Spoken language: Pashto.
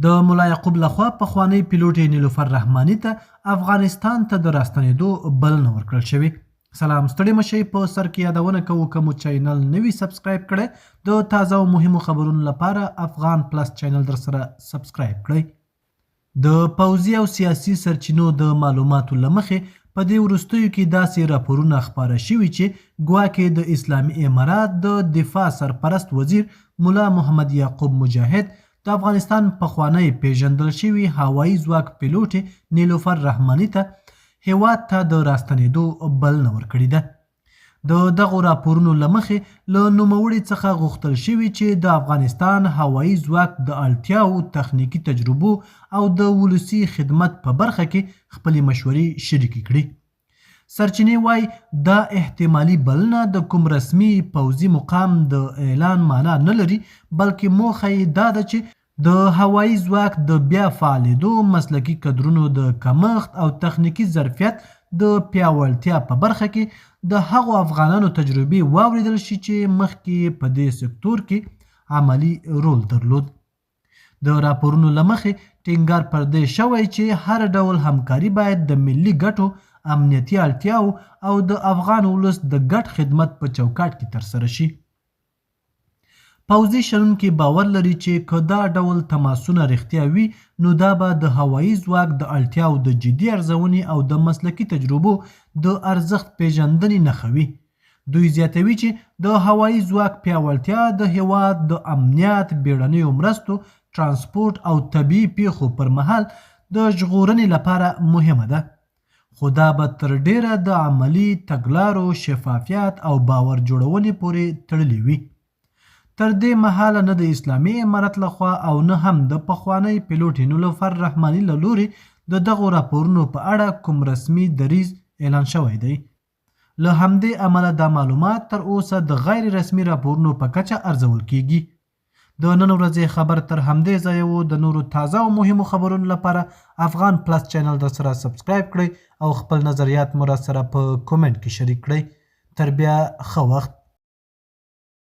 د ملا یعقوب لخوا پخوانی پیلوټ نیلوفر رحماني ته افغانستان ته د راستنېدو بلنه ورکړل شوې. سلام، ستړي مشئ. په سر کې یادونه کوو که مو چینل نوي سبسکرایب کړی د تازه او مهمو خبرونو لپاره افغان پلس چینل در سره سبسکرایب کړئ. د پوځي او سیاسي سرچینو د معلوماتو له مخې په دې وروستیو کې داسې راپورونه خپاره شوي چې ګواکې د اسلامي امارات د دفاع سرپرست وزیر ملا محمد یعقوب مجاهد د افغانستان پخوانی پیژندل شوي هوایي ځواک پیلوټ نیلوفر رحماني ته هیواد ته د راستنېدو بلنه ورکړې ده. د دغو راپورونو له مخې له نوموړي څخه غوښتل شوي چې د افغانستان هوایي ځواک د اړتیاو، تخنیکي تجربو او د ولسي خدمت په برخه کې خپلې مشورې شریکې کړي. سرچینې وایي دا احتمالي بلنه د کوم رسمي پوځي مقام د اعلان معنا نه لري، بلکې موخه یې دا ده چې د هوایي ځواک د بیا فعالېدو، مسلکي کدرونو د کمښت او تخنیکي ظرفیت د پیاوړتیا په برخه کې د هغو افغانانو تجربې واوریدل شي چې مخکې په دې سکتور کې عملي رول درلود. د راپورونو له مخې ټینګار پر دې شوی چې هر ډول همکاري باید د ملي ګټو، امنیتي اړتیاو او د افغان ولس د ګډ خدمت په چوکاټ کې ترسره شي. پوځي شنونکي باور لري چې که دا ډول تماسونه رښتیا وي، نو دا به د هوایي ځواک د اړتیاو د جدي ارزونې او د مسلکي تجربو د ارزښت پیژندنې نښه وي. دوی زیاتوي چې د هوایي ځواک پیاوړتیا د هیواد د امنیت، بیړنیو مرستو، ترانسپورت او طبیعي پیښو پر مهال د ژغورنې لپاره مهمه ده. خو دا به تر ډیره د عملي تګلارو، شفافیت او باور جوړونې پورې تړلې وي. تر دې مهاله نه د اسلامي امارت لخوا او نه هم د پخوانی پیلوټ نیلوفر رحماني له لوري د دغو راپورونو په اړه کوم رسمي دریځ اعلان شوی دی. له همدې امله دا معلومات تر اوسه د غیر رسمي راپورونو په کچه ارزول کیږي. د نن ورځې خبر تر همدې ځایه و. د نورو تازه او مهمو خبرونو لپاره افغان پلس چینل در سره سبسکرایب کړئ او خپل نظریات مو را سره په کومنټ کې شریک کړئ. تر بیا ښه وخت.